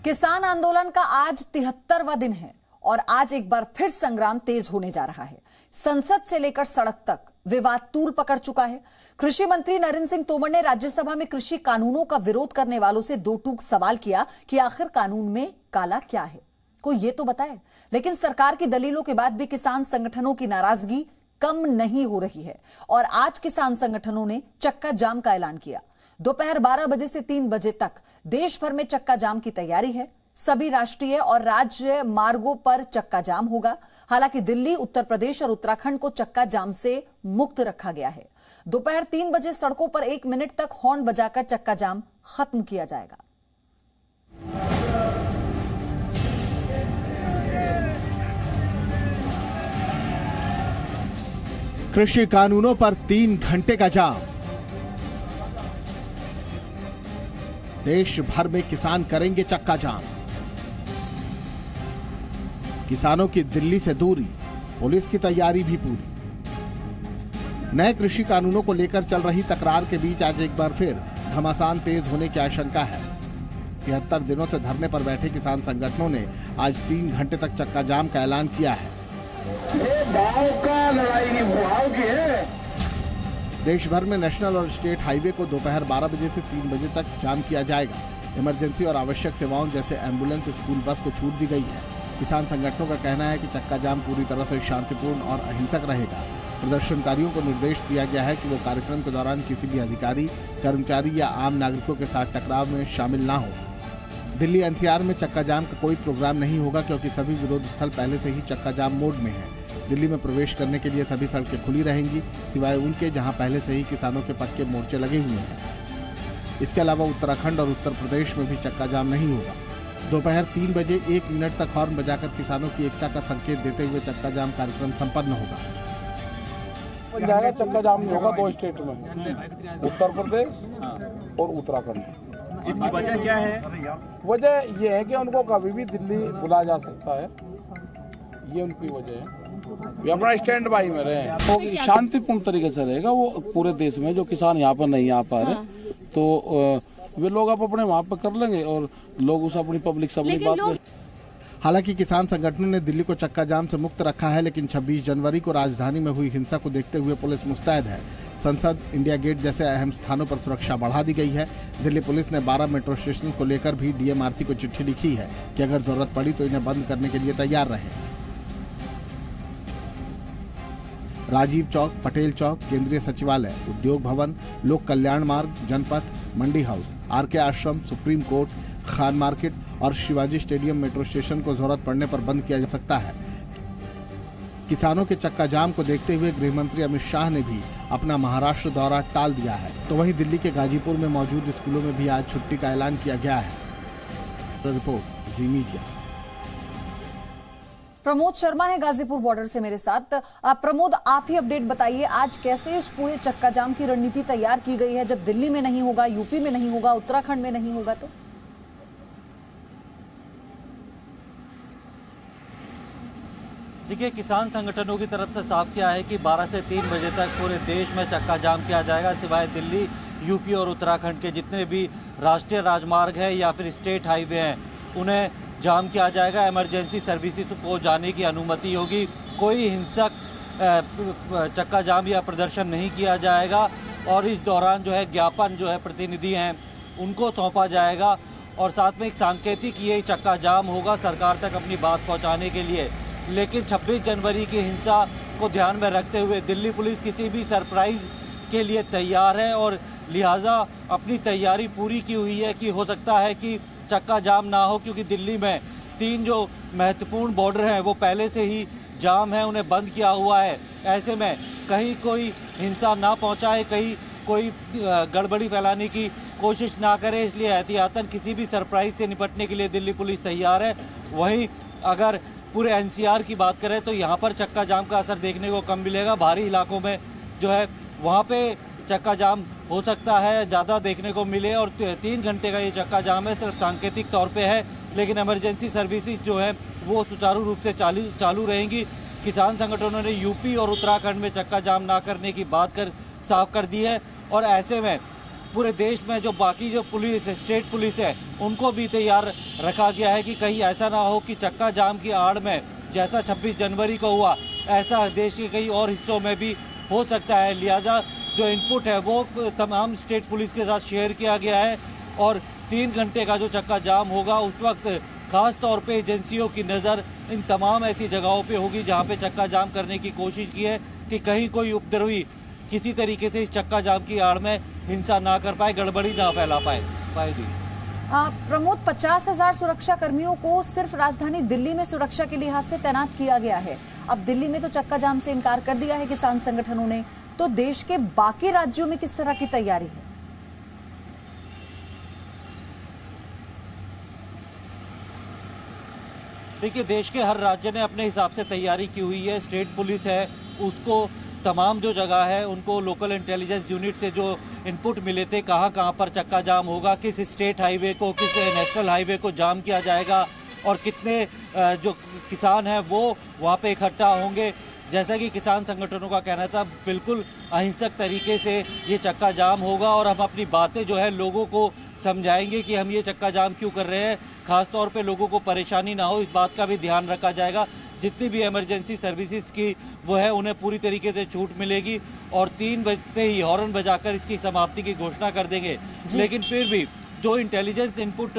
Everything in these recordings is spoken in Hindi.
किसान आंदोलन का आज 73वां दिन है और आज एक बार फिर संग्राम तेज होने जा रहा है। संसद से लेकर सड़क तक विवाद तूल पकड़ चुका है। कृषि मंत्री नरेंद्र सिंह तोमर ने राज्यसभा में कृषि कानूनों का विरोध करने वालों से दो टूक सवाल किया कि आखिर कानून में काला क्या है, कोई ये तो बताए। लेकिन सरकार की दलीलों के बाद भी किसान संगठनों की नाराजगी कम नहीं हो रही है और आज किसान संगठनों ने चक्का जाम का ऐलान किया। दोपहर 12 बजे से 3 बजे तक देश भर में चक्का जाम की तैयारी है। सभी राष्ट्रीय और राज्य मार्गों पर चक्का जाम होगा। हालांकि दिल्ली, उत्तर प्रदेश और उत्तराखंड को चक्का जाम से मुक्त रखा गया है। दोपहर 3 बजे सड़कों पर 1 मिनट तक हॉर्न बजाकर चक्का जाम खत्म किया जाएगा। कृषि कानूनों पर 3 घंटे का जाम। देश भर में किसान करेंगे चक्का जाम। किसानों की दिल्ली से दूरी, पुलिस की तैयारी भी पूरी। नए कृषि कानूनों को लेकर चल रही तकरार के बीच आज एक बार फिर घमासान तेज होने की आशंका है। 73 दिनों से धरने पर बैठे किसान संगठनों ने आज 3 घंटे तक चक्का जाम का ऐलान किया है। ये भाव का लड़ाई की भाव की है। देश भर में नेशनल और स्टेट हाईवे को दोपहर 12 बजे से 3 बजे तक जाम किया जाएगा। इमरजेंसी और आवश्यक सेवाओं जैसे एम्बुलेंस, स्कूल बस को छूट दी गई है। किसान संगठनों का कहना है कि चक्का जाम पूरी तरह से शांतिपूर्ण और अहिंसक रहेगा। प्रदर्शनकारियों को निर्देश दिया गया है कि वो कार्यक्रम के दौरान किसी भी अधिकारी, कर्मचारी या आम नागरिकों के साथ टकराव में शामिल ना हो। दिल्ली एनसीआर में चक्का जाम का कोई प्रोग्राम नहीं होगा क्योंकि सभी विरोध स्थल पहले से ही चक्का जाम मोड में है। दिल्ली में प्रवेश करने के लिए सभी सड़कें खुली रहेंगी, सिवाय उनके जहां पहले से ही किसानों के पक्के मोर्चे लगे हुए हैं। इसके अलावा उत्तराखंड और उत्तर प्रदेश में भी चक्का जाम नहीं होगा। दोपहर 3 बजे 1 मिनट तक हॉर्न बजाकर किसानों की एकता का संकेत देते हुए चक्का जाम कार्यक्रम संपन्न होगा। चक्का जाम नहीं होगा 2 स्टेट में, उत्तर प्रदेश और उत्तराखंड। इसकी वजह क्या है? वजह ये है कि उनको कभी भी दिल्ली बुलाया जा सकता है, ये उनकी वजह है। वे अपना स्टैंड बाई में रहे। तो शांतिपूर्ण तरीके से रहेगा वो पूरे देश में। जो किसान यहाँ पर नहीं आ पा रहे तो वे लोग आप अपने वहाँ पर कर लेंगे और लोग उस अपनी पब्लिक से अपनी बात कर। हालांकि किसान संगठनों ने दिल्ली को चक्का जाम से मुक्त रखा है, लेकिन 26 जनवरी को राजधानी में हुई हिंसा को देखते हुए पुलिस मुस्तैद है। संसद, इंडिया गेट जैसे अहम स्थानों पर सुरक्षा बढ़ा दी गई है। दिल्ली पुलिस ने 12 मेट्रो स्टेशन को लेकर भी डीएमआरसी को चिट्ठी लिखी है कि अगर जरूरत पड़ी तो इन्हें बंद करने के लिए तैयार रहे। राजीव चौक, पटेल चौक, केंद्रीय सचिवालय, उद्योग भवन, लोक कल्याण मार्ग, जनपथ, मंडी हाउस, आरके आश्रम, सुप्रीम कोर्ट, खान मार्केट और शिवाजी स्टेडियम मेट्रो स्टेशन को जरूरत पड़ने पर बंद किया जा सकता है। किसानों के चक्का जाम को देखते हुए गृह मंत्री अमित शाह ने भी अपना महाराष्ट्र दौरा टाल दिया है। तो वहीं दिल्ली के गाजीपुर में मौजूद स्कूलों में भी आज छुट्टी का ऐलान किया गया है। रिपोर्ट जी मीडिया। प्रमोद शर्मा है गाजीपुर बॉर्डर से मेरे साथ। प्रमोद, आप ही अपडेट बताइए, आज कैसे इस पूरे चक्का जाम की रणनीति तैयार की गई है जब दिल्ली में नहीं होगा, यूपी में नहीं होगा, उत्तराखंड में नहीं होगा? तो देखिए, किसान संगठनों की तरफ से साफ किया है कि 12 से 3 बजे तक पूरे देश में चक्का जाम किया जाएगा, सिवाय दिल्ली, यूपी और उत्तराखंड के जितने भी राष्ट्रीय राजमार्ग है या फिर स्टेट हाईवे हैं उन्हें जाम किया जाएगा। इमरजेंसी सर्विसेज को जाने की अनुमति होगी। कोई हिंसक चक्का जाम या प्रदर्शन नहीं किया जाएगा और इस दौरान जो है ज्ञापन जो है प्रतिनिधि हैं उनको सौंपा जाएगा और साथ में एक सांकेतिक ये चक्का जाम होगा सरकार तक अपनी बात पहुंचाने के लिए। लेकिन 26 जनवरी की हिंसा को ध्यान में रखते हुए दिल्ली पुलिस किसी भी सरप्राइज़ के लिए तैयार है और लिहाजा अपनी तैयारी पूरी की हुई है कि हो सकता है कि चक्का जाम ना हो, क्योंकि दिल्ली में 3 जो महत्वपूर्ण बॉर्डर हैं वो पहले से ही जाम है, उन्हें बंद किया हुआ है। ऐसे में कहीं कोई हिंसा ना पहुंचाए, कहीं कोई गड़बड़ी फैलाने की कोशिश ना करे, इसलिए एहतियातन किसी भी सरप्राइज से निपटने के लिए दिल्ली पुलिस तैयार है। वहीं अगर पूरे एनसीआर की बात करें तो यहाँ पर चक्का जाम का असर देखने को कम मिलेगा। भारी इलाकों में जो है वहाँ पे चक्का जाम हो सकता है ज़्यादा देखने को मिले और 3 घंटे का ये चक्का जाम है, सिर्फ सांकेतिक तौर पे है, लेकिन इमरजेंसी सर्विसेज जो है वो सुचारू रूप से चालू रहेंगी। किसान संगठनों ने यूपी और उत्तराखंड में चक्का जाम ना करने की बात साफ कर दी है और ऐसे में पूरे देश में जो बाकी जो पुलिस स्टेट पुलिस है उनको भी तैयार रखा गया है कि कहीं ऐसा ना हो कि चक्का जाम की आड़ में जैसा 26 जनवरी को हुआ ऐसा देश के कई और हिस्सों में भी हो सकता है। लिहाजा जो इनपुट है वो तमाम स्टेट पुलिस के साथ शेयर किया गया है और 3 घंटे का जो चक्का जाम होगा उस वक्त खास तौर पे एजेंसियों की नज़र इन तमाम ऐसी जगहों पे होगी जहां पे चक्का जाम करने की कोशिश की है कि कहीं कोई उपद्रवी किसी तरीके से इस चक्का जाम की आड़ में हिंसा ना कर पाए, गड़बड़ी ना फैला पाए। प्रमोद, 50,000 सुरक्षा कर्मियों को सिर्फ राजधानी दिल्ली में सुरक्षा के लिहाज से तैनात किया गया है। अब दिल्ली में तो चक्का जाम से इनकार कर दिया है किसान संगठनों ने, तो देश के बाकी राज्यों में किस तरह की तैयारी है? देखिए, देश के हर राज्य ने अपने हिसाब से तैयारी की हुई है। स्टेट पुलिस है उसको तमाम जो जगह है उनको लोकल इंटेलिजेंस यूनिट से जो इनपुट मिले थे कहाँ पर चक्का जाम होगा, किस स्टेट हाईवे को किस नेशनल हाईवे को जाम किया जाएगा और कितने जो किसान हैं वो वहाँ पे इकट्ठा होंगे। जैसा कि किसान संगठनों का कहना था, बिल्कुल अहिंसक तरीके से ये चक्का जाम होगा और हम अपनी बातें जो है लोगों को समझाएंगे कि हम ये चक्का जाम क्यों कर रहे हैं। खास तौर पे लोगों को परेशानी ना हो इस बात का भी ध्यान रखा जाएगा। जितनी भी इमरजेंसी सर्विसेज की वो है उन्हें पूरी तरीके से छूट मिलेगी और 3 बजते ही हॉर्न बजाकर इसकी समाप्ति की घोषणा कर देंगे। लेकिन फिर भी जो इंटेलिजेंस इनपुट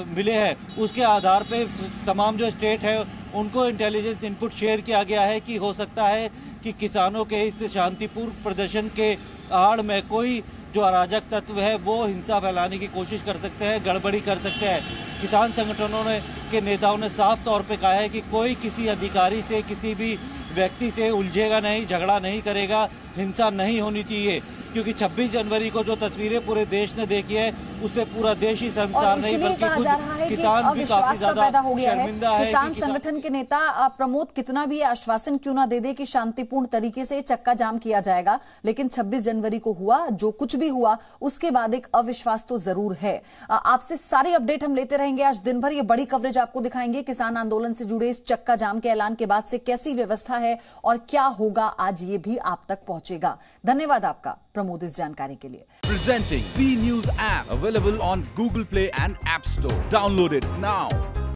मिले हैं उसके आधार पे तमाम जो स्टेट है उनको इंटेलिजेंस इनपुट शेयर किया गया है कि हो सकता है कि किसानों के इस शांतिपूर्ण प्रदर्शन के आड़ में कोई जो अराजक तत्व है वो हिंसा फैलाने की कोशिश कर सकते हैं, गड़बड़ी कर सकते हैं। किसान संगठनों के नेताओं ने साफ तौर पे कहा है कि कोई किसी अधिकारी से किसी भी व्यक्ति से उलझेगा नहीं, झगड़ा नहीं करेगा, हिंसा नहीं होनी चाहिए, क्योंकि 26 जनवरी को जो तस्वीरें पूरे देश ने देखी है उससे पूरा देश ही शर्मसार नहीं बल्कि खुद किसान भी काफी ज्यादा शर्मिंदा है। किसान संगठन के नेता प्रमोद कितना भी आश्वासन क्यों ना दे दे कि शांतिपूर्ण तरीके से चक्का जाम किया जाएगा, लेकिन 26 जनवरी को हुआ जो कुछ भी हुआ उसके बाद एक अविश्वास तो जरूर है। आपसे सारी अपडेट हम लेते रहेंगे। आज दिन भर ये बड़ी कवरेज आपको दिखाएंगे। किसान आंदोलन से जुड़े इस चक्का जाम के ऐलान के बाद से कैसी व्यवस्था है और क्या होगा आज ये भी आप तक पहुंचेगा। धन्यवाद आपका प्रमोद इस जानकारी के लिए। Presenting V News app available on Google Play and App Store. Download it now.